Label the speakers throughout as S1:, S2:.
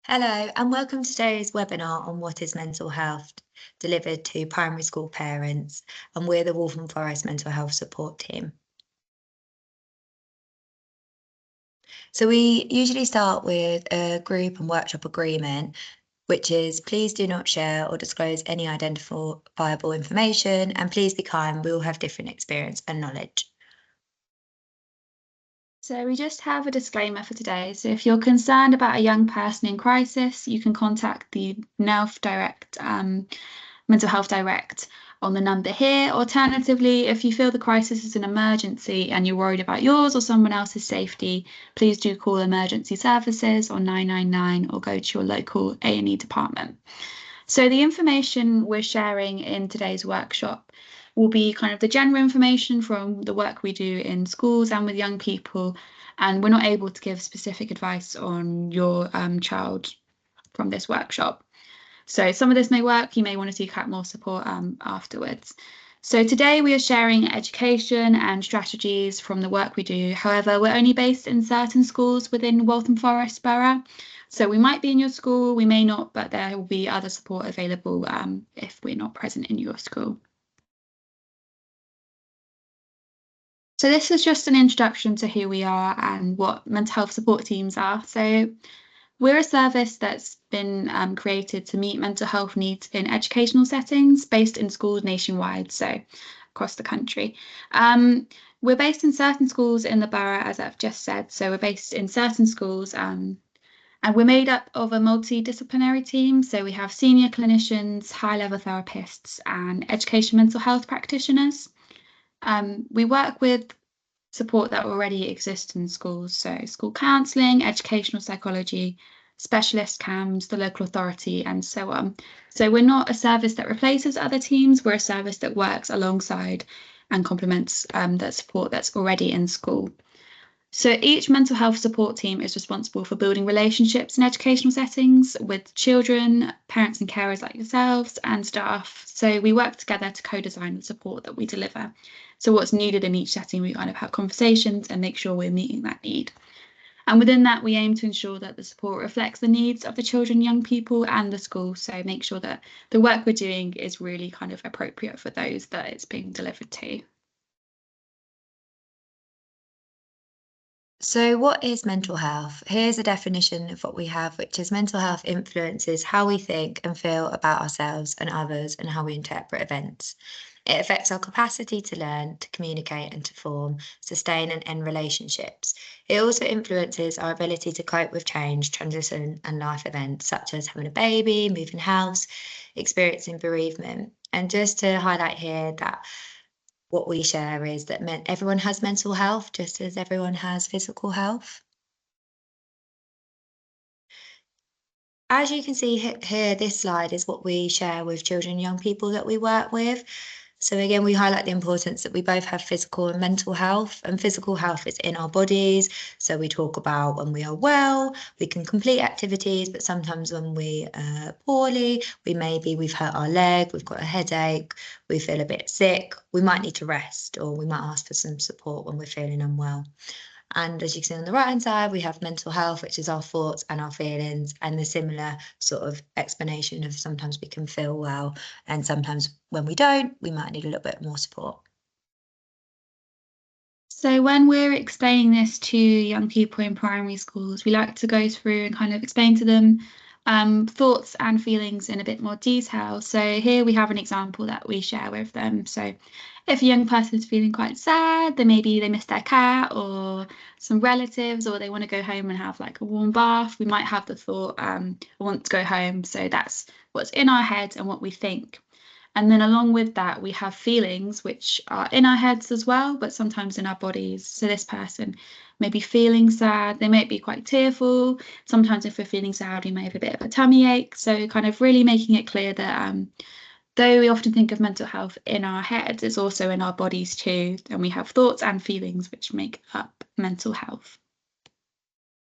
S1: Hello, and welcome to today's webinar on what is mental health, delivered to primary school parents, and we're the Waltham Forest Mental Health Support Team. So we usually start with a group and workshop agreement, which is please do not share or disclose any identifiable information, and please be kind, we all have different experience and knowledge.
S2: So we just have a disclaimer for today. So if you're concerned about a young person in crisis, you can contact the NELF Direct, Mental Health Direct on the number here. Alternatively, if you feel the crisis is an emergency and you're worried about yours or someone else's safety, please do call emergency services on 999 or go to your local A&E department. So the information we're sharing in today's workshop will be kind of the general information from the work we do in schools and with young people, and we're not able to give specific advice on your child from this workshop. So some of this may work, you may want to seek out more support afterwards. So today we are sharing education and strategies from the work we do. However, we're only based in certain schools within Waltham Forest Borough. So we might be in your school, we may not, but there will be other support available if we're not present in your school. So this is just an introduction to who we are and what mental health support teams are. So we're a service that's been created to meet mental health needs in educational settings based in schools nationwide, so across the country. We're based in certain schools in the borough, as I've just said. So we're based in certain schools and we're made up of a multidisciplinary team. So we have senior clinicians, high-level therapists, and education mental health practitioners. We work with support that already exists in schools, so school counselling, educational psychology, specialist CAMS, the local authority, and so on. So we're not a service that replaces other teams, we're a service that works alongside and complements that support that's already in school. So each mental health support team is responsible for building relationships in educational settings with children, parents and carers like yourselves, and staff. So we work together to co-design the support that we deliver. So what's needed in each setting, we kind of have conversations and make sure we're meeting that need. And within that, we aim to ensure that the support reflects the needs of the children, young people, and the school. So make sure that the work we're doing is really kind of appropriate for those that it's being delivered to.
S1: So what is mental health? Here's a definition of what we have, which is mental health influences how we think and feel about ourselves and others and how we interpret events. It affects our capacity to learn, to communicate and to form, sustain and end relationships. It also influences our ability to cope with change, transition and life events such as having a baby, moving house, experiencing bereavement. And just to highlight here that what we share is that everyone has mental health just as everyone has physical health. As you can see here, this slide is what we share with children and young people that we work with. So again, we highlight the importance that we both have physical and mental health, and physical health is in our bodies. So we talk about when we are well, we can complete activities, but sometimes when we are poorly, we've hurt our leg, we've got a headache, we feel a bit sick, we might need to rest, or we might ask for some support when we're feeling unwell. And as you can see on the right-hand side, we have mental health, which is our thoughts and our feelings, and the similar sort of explanation of sometimes we can feel well, and sometimes when we don't, we might need a little bit more support.
S2: So when we're explaining this to young people in primary schools, we like to go through and kind of explain to them thoughts and feelings in a bit more detail. So here we have an example that we share with them. So if a young person is feeling quite sad, then maybe they miss their cat or some relatives, or they want to go home and have like a warm bath, we might have the thought, I want to go home. So that's what's in our head and what we think. And then along with that, we have feelings which are in our heads as well, but sometimes in our bodies. So this person may be feeling sad, they might be quite tearful. Sometimes if we're feeling sad, we may have a bit of a tummy ache. So kind of really making it clear that though we often think of mental health in our heads, it's also in our bodies too. And we have thoughts and feelings which make up mental health.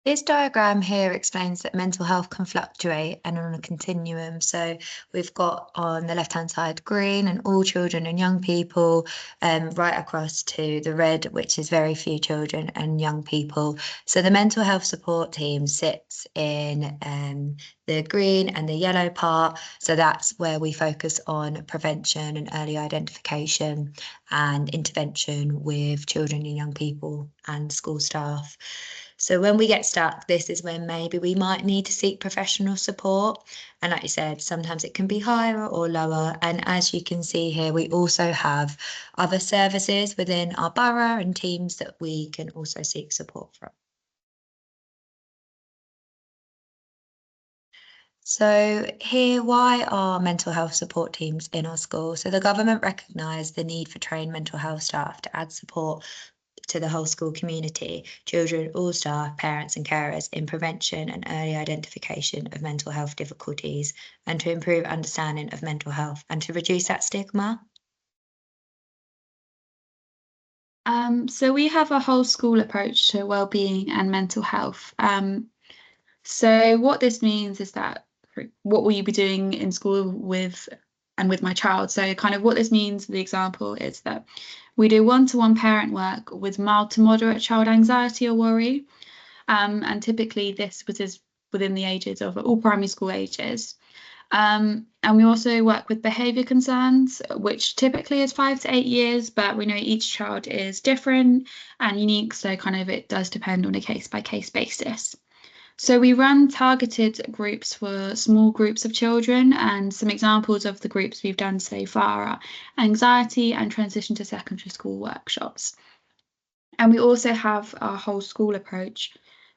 S1: This diagram here explains that mental health can fluctuate and on a continuum. So we've got on the left-hand side green and all children and young people, right across to the red, which is very few children and young people. So the mental health support team sits in the green and the yellow part. So that's where we focus on prevention and early identification and intervention with children and young people and school staff. So when we get stuck, this is when maybe we might need to seek professional support. And like you said, sometimes it can be higher or lower. And as you can see here, we also have other services within our borough and teams that we can also seek support from. So here, why are mental health support teams in our school? So the government recognised the need for trained mental health staff to add support to the whole school community, children, all staff, parents and carers in prevention and early identification of mental health difficulties and to improve understanding of mental health and to reduce that stigma.
S2: So we have a whole school approach to well-being and mental health. So what this means is that what will you be doing in school with my child? So kind of what this means, the example is that we do one-to-one parent work with mild to moderate child anxiety or worry. And typically this was within the ages of all primary school ages. And we also work with behaviour concerns, which typically is 5 to 8 years, but we know each child is different and unique, so kind of it does depend on a case-by-case basis. So we run targeted groups for small groups of children, and some examples of the groups we've done so far are anxiety and transition to secondary school workshops. And we also have our whole school approach,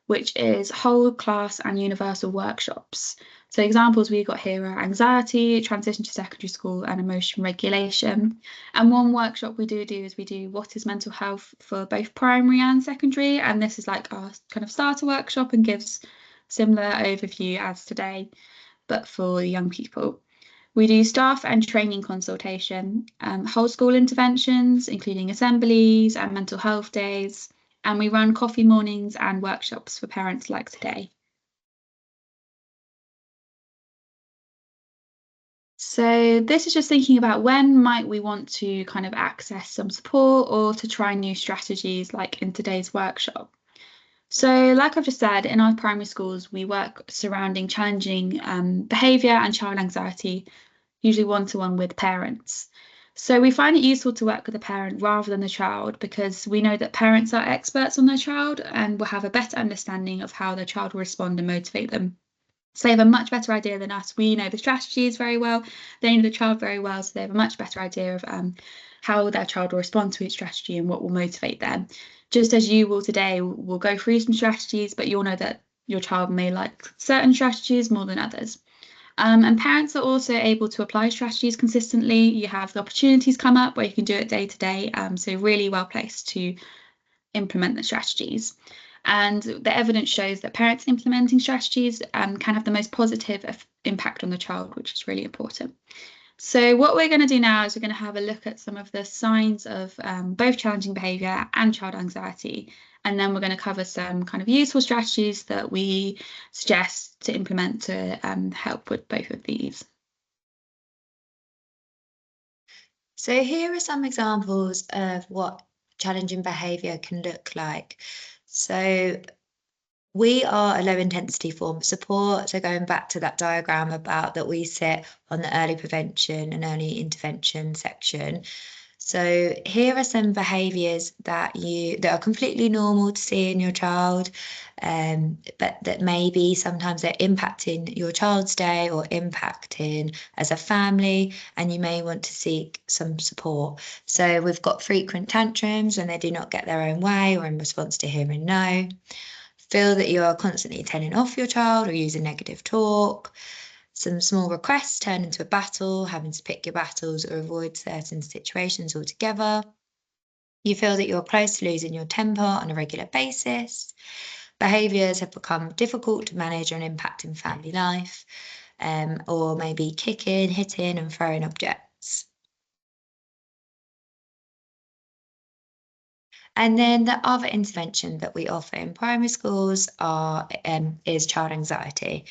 S2: which is whole class and universal workshops. So examples we've got here are anxiety, transition to secondary school, and emotion regulation. And one workshop we do is we do what is mental health for both primary and secondary. And this is like our kind of starter workshop and gives similar overview as today, but for young people. We do staff and training consultation, whole school interventions, including assemblies and mental health days, and we run coffee mornings and workshops for parents like today. So this is just thinking about when might we want to kind of access some support or to try new strategies like in today's workshop. So like I've just said, in our primary schools, we work surrounding challenging behaviour and child anxiety, usually one-to-one with parents. So we find it useful to work with the parent rather than the child because we know that parents are experts on their child and will have a better understanding of how their child will respond and motivate them. So they have a much better idea than us. We know the strategies very well. They know the child very well, so they have a much better idea of how their child will respond to each strategy and what will motivate them. Just as you will today, we'll go through some strategies, but you'll know that your child may like certain strategies more than others. And parents are also able to apply strategies consistently. You have the opportunities come up where you can do it day to day. So really well placed to implement the strategies. And the evidence shows that parents implementing strategies can have the most positive impact on the child, which is really important. So what we're going to do now is we're going to have a look at some of the signs of both challenging behaviour and child anxiety. And then we're going to cover some kind of useful strategies that we suggest to implement to help with both of these.
S1: So here are some examples of what challenging behaviour can look like. So we are a low intensity form of support. So going back to that diagram about that we sit on the early prevention and early intervention section. So here are some behaviours that are completely normal to see in your child, but that maybe sometimes they're impacting your child's day or impacting as a family, and you may want to seek some support. So we've got frequent tantrums when they do not get their own way or in response to hearing no. Feel that you are constantly telling off your child or using negative talk. Some small requests turn into a battle, having to pick your battles or avoid certain situations altogether. You feel that you're close to losing your temper on a regular basis. Behaviours have become difficult to manage or an impact in family life, or maybe kicking, hitting, and throwing objects. And then the other intervention that we offer in primary schools is child anxiety.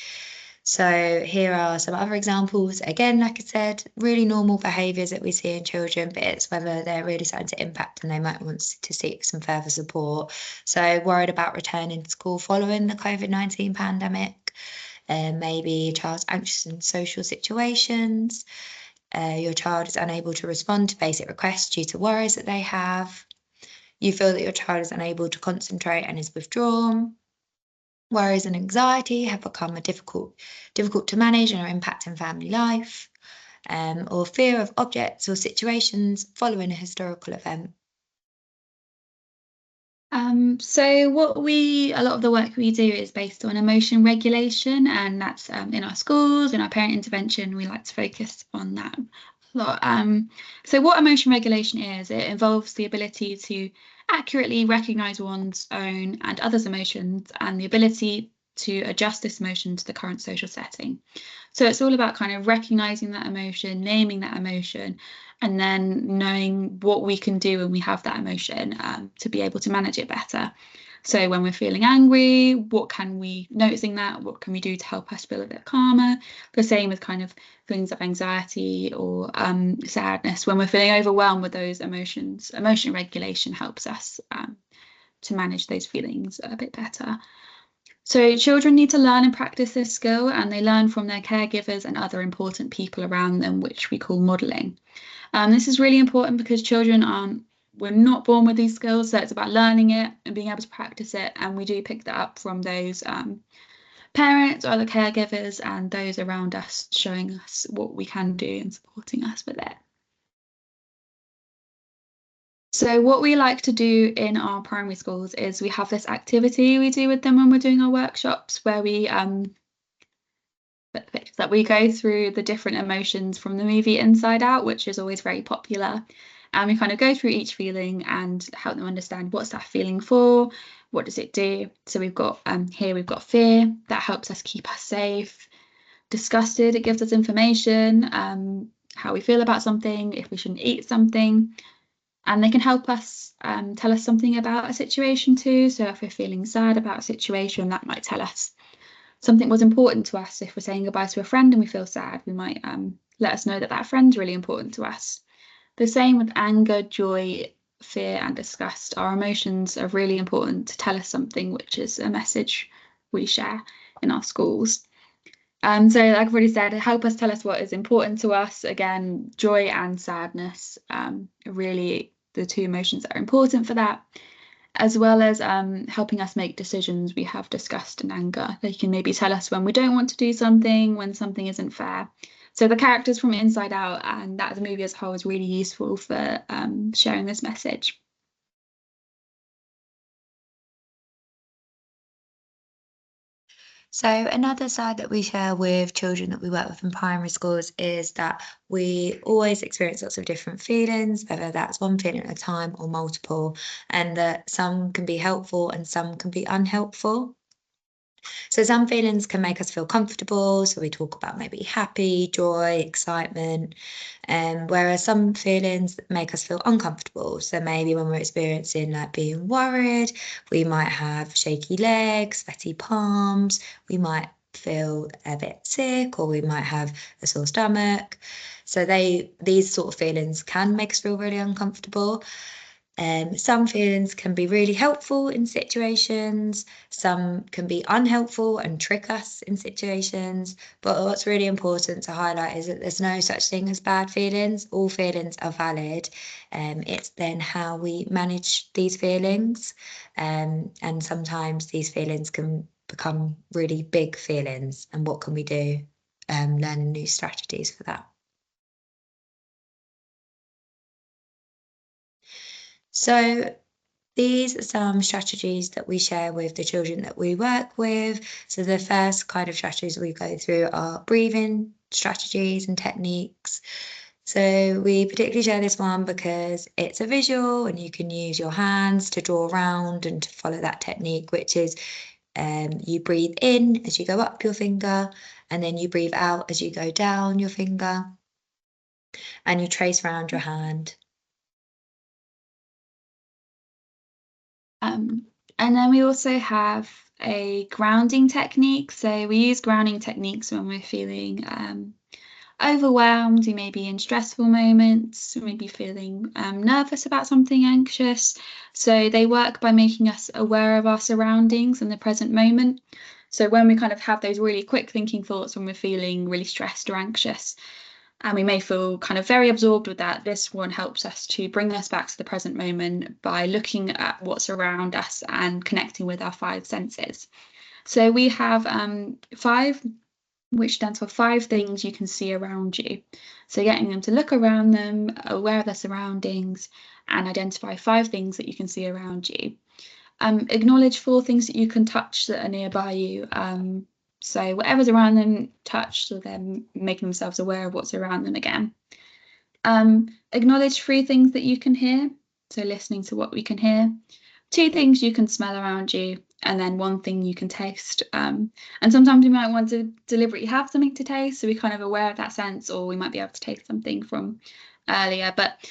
S1: So here are some other examples. Again, like I said, really normal behaviours that we see in children, but it's whether they're really starting to impact and they might want to seek some further support. So worried about returning to school following the COVID-19 pandemic, maybe your child's anxious in social situations, your child is unable to respond to basic requests due to worries that they have. You feel that your child is unable to concentrate and is withdrawn. Worries and anxiety have become difficult to manage and are impacting family life, or fear of objects or situations following a historical event.
S2: So a lot of the work we do is based on emotion regulation, and that's in our schools, in our parent intervention, we like to focus on that a lot. So what emotion regulation is, it involves the ability to accurately recognize one's own and others' emotions and the ability to adjust this emotion to the current social setting. So it's all about kind of recognizing that emotion, naming that emotion, and then knowing what we can do when we have that emotion to be able to manage it better. So when we're feeling angry, noticing that, what can we do to help us feel a bit calmer? The same with kind of feelings of anxiety or sadness. When we're feeling overwhelmed with those emotions, emotion regulation helps us to manage those feelings a bit better. So children need to learn and practice this skill, and they learn from their caregivers and other important people around them, which we call modelling. This is really important because we're not born with these skills, so it's about learning it and being able to practice it, and we do pick that up from those parents or other caregivers and those around us showing us what we can do and supporting us with it. So what we like to do in our primary schools is we have this activity we do with them when we're doing our workshops where we go through the different emotions from the movie Inside Out, which is always very popular. And we kind of go through each feeling and help them understand what's that feeling for, what does it do. So we've got fear, that helps us keep us safe. Disgusted, it gives us information, how we feel about something, if we shouldn't eat something. And they can help us tell us something about a situation too. So if we're feeling sad about a situation, that might tell us something was important to us. If we're saying goodbye to a friend and we feel sad, we might let us know that that friend's really important to us. The same with anger, joy, fear, and disgust. Our emotions are really important to tell us something, which is a message we share in our schools. So like I've already said, help us tell us what is important to us. Again, joy and sadness are really the two emotions that are important for that, as well as helping us make decisions. We have disgust and anger. They can maybe tell us when we don't want to do something, when something isn't fair. So the characters from Inside Out and that as a movie as a whole is really useful for sharing this message.
S1: So another side that we share with children that we work with in primary schools is that we always experience lots of different feelings, whether that's one feeling at a time or multiple, and that some can be helpful and some can be unhelpful. So some feelings can make us feel comfortable. So we talk about maybe happy, joy, excitement, whereas some feelings make us feel uncomfortable. So maybe when we're experiencing like being worried, we might have shaky legs, sweaty palms, we might feel a bit sick, or we might have a sore stomach. So these sort of feelings can make us feel really uncomfortable. Some feelings can be really helpful in situations, some can be unhelpful and trick us in situations. But what's really important to highlight is that there's no such thing as bad feelings. All feelings are valid. It's then how we manage these feelings. And sometimes these feelings can become really big feelings. And what can we do? Learning new strategies for that. So these are some strategies that we share with the children that we work with. So the first kind of strategies we go through are breathing strategies and techniques. So we particularly share this one because it's a visual and you can use your hands to draw around and to follow that technique, which is you breathe in as you go up your finger, and then you breathe out as you go down your finger, and you trace around your hand.
S2: And then we also have a grounding technique. So we use grounding techniques when we're feeling overwhelmed, we may be in stressful moments, we may be feeling nervous about something, anxious. So they work by making us aware of our surroundings and the present moment. So when we kind of have those really quick thinking thoughts when we're feeling really stressed or anxious, and we may feel kind of very absorbed with that, this one helps us to bring us back to the present moment by looking at what's around us and connecting with our five senses. So we have five, which stands for five things you can see around you. So getting them to look around them, aware of their surroundings, and identify five things that you can see around you. Acknowledge four things that you can touch that are nearby you. So whatever's around them, touch, so they're making themselves aware of what's around them again. Acknowledge three things that you can hear, so listening to what we can hear. Two things you can smell around you, and then one thing you can taste. And sometimes we might want to deliberately have something to taste, so we're kind of aware of that sense, or we might be able to taste something from earlier. But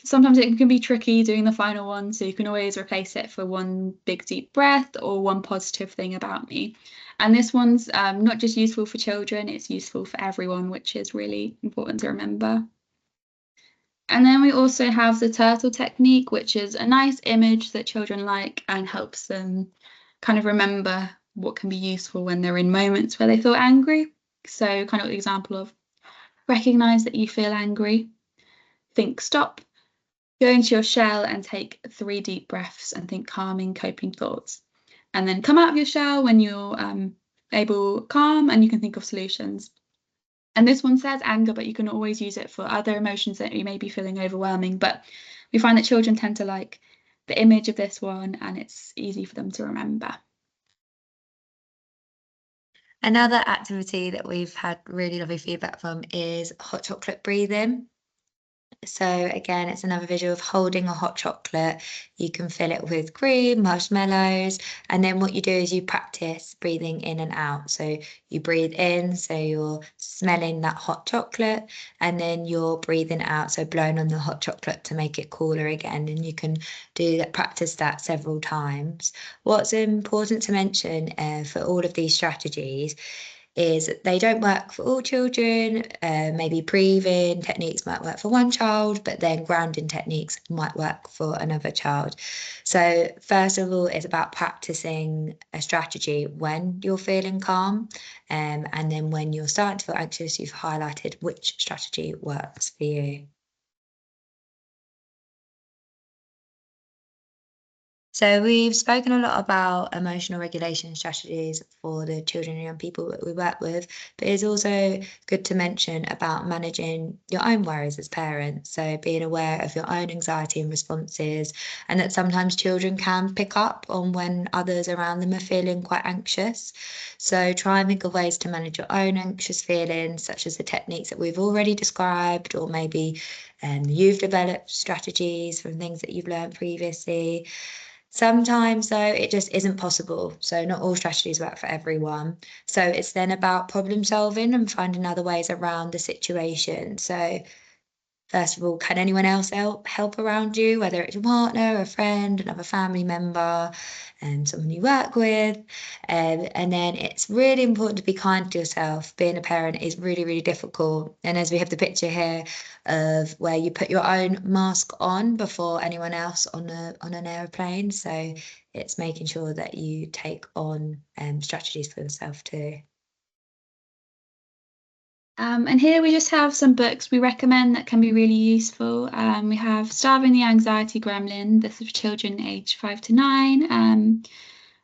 S2: sometimes it can be tricky doing the final one, so you can always replace it for one big deep breath or one positive thing about me. And this one's not just useful for children, it's useful for everyone, which is really important to remember. And then we also have the turtle technique, which is a nice image that children like and helps them kind of remember what can be useful when they're in moments where they feel angry. So kind of an example of recognize that you feel angry, think stop, go into your shell and take 3 deep breaths and think calming, coping thoughts. And then come out of your shell when you're calm and you can think of solutions. And this one says anger, but you can always use it for other emotions that you may be feeling overwhelming. But we find that children tend to like the image of this one and it's easy for them to remember.
S1: Another activity that we've had really lovely feedback from is hot chocolate breathing. So again, it's another visual of holding a hot chocolate. You can fill it with cream, marshmallows, and then what you do is you practice breathing in and out. So you breathe in, so you're smelling that hot chocolate, and then you're breathing out, so blowing on the hot chocolate to make it cooler again. And you can do that, practice that several times. What's important to mention for all of these strategies is they don't work for all children. Maybe breathing techniques might work for one child, but then grounding techniques might work for another child. So first of all, it's about practicing a strategy when you're feeling calm. And then when you're starting to feel anxious, you've highlighted which strategy works for you. So we've spoken a lot about emotional regulation strategies for the children and young people that we work with, but it's also good to mention about managing your own worries as parents. So being aware of your own anxiety and responses, and that sometimes children can pick up on when others around them are feeling quite anxious. So try and think of ways to manage your own anxious feelings, such as the techniques that we've already described, or maybe you've developed strategies from things that you've learned previously. Sometimes, though, it just isn't possible. So, not all strategies work for everyone. So, it's then about problem solving and finding other ways around the situation. So, first of all, can anyone else help around you, whether it's a partner, a friend, another family member, and someone you work with? And then it's really important to be kind to yourself. Being a parent is really, really difficult. And as we have the picture here of where you put your own mask on before anyone else on an aeroplane. So it's making sure that you take on strategies for yourself too.
S2: And here we just have some books we recommend that can be really useful. We have Starving the Anxiety Gremlin. This is for children aged 5 to 9.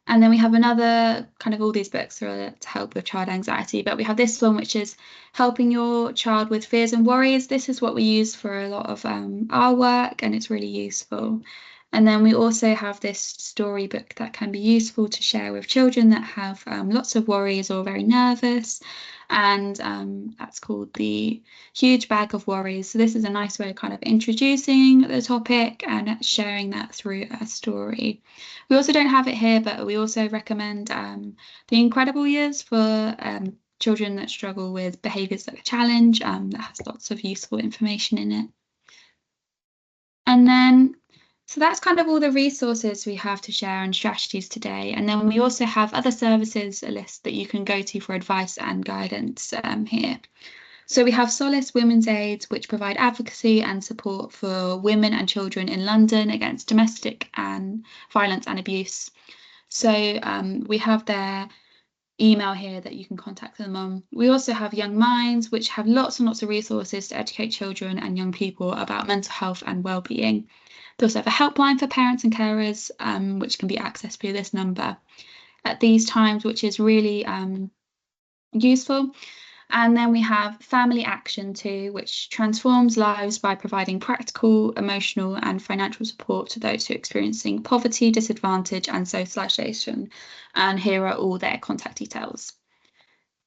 S2: And then we have another kind of all these books are to help with child anxiety, but we have this one, which is helping your child with fears and worries. This is what we use for a lot of our work, and it's really useful. And then we also have this storybook that can be useful to share with children that have lots of worries or very nervous. And that's called The Huge Bag of Worries. So this is a nice way of kind of introducing the topic and sharing that through a story. We also don't have it here, but we also recommend The Incredible Years for children that struggle with behaviours that are a challenge. That has lots of useful information in it. And then So that's kind of all the resources we have to share and strategies today. And then we also have other services, a list that you can go to for advice and guidance here. So we have Solace Women's Aid, which provide advocacy and support for women and children in London against domestic and violence and abuse. So we have their email here that you can contact them on. We also have Young Minds, which have lots and lots of resources to educate children and young people about mental health and well-being. They also have a helpline for parents and carers, which can be accessed via this number at these times, which is really useful. And then we have Family Action too, which transforms lives by providing practical, emotional, and financial support to those who are experiencing poverty, disadvantage, and socialisation. And here are all their contact details.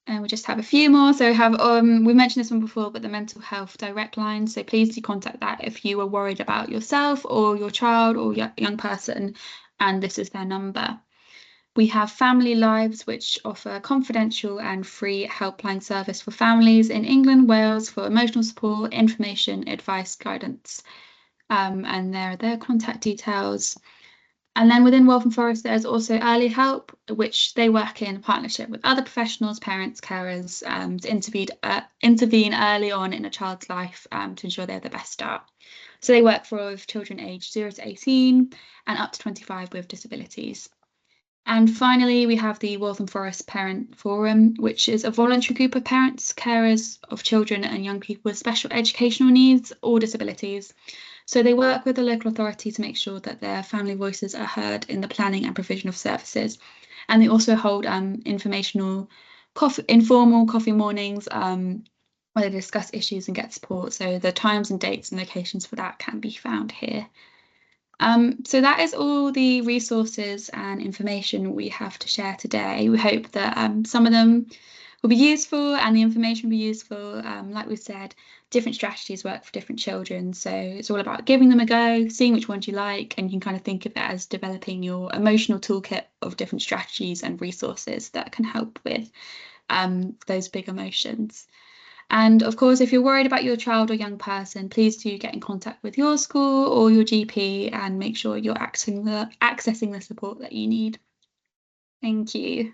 S2: And we just have a few more. So we have we mentioned this one before, but the mental health direct line. So please do contact that if you are worried about yourself or your child or young person, and this is their number. We have Family Lives, which offer confidential and free helpline service for families in England, Wales for emotional support, information, advice, guidance. And there are their contact details. And then within Waltham Forest, there's also Early Help, which they work in partnership with other professionals, parents, carers, to intervene early on in a child's life to ensure they have the best start. So they work with children aged 0 to 18 and up to 25 with disabilities. And finally, we have the Waltham Forest Parent Forum, which is a voluntary group of parents, carers of children and young people with special educational needs or disabilities. So they work with the local authority to make sure that their family voices are heard in the planning and provision of services. And they also hold informal coffee mornings where they discuss issues and get support. So the times and dates and locations for that can be found here. So that is all the resources and information we have to share today. We hope that some of them will be useful and the information will be useful. Like we said, different strategies work for different children. So it's all about giving them a go, seeing which ones you like, and you can kind of think of it as developing your emotional toolkit of different strategies and resources that can help with those big emotions. And of course, if you're worried about your child or young person, please do get in contact with your school or your GP and make sure you're accessing the support that you need. Thank you.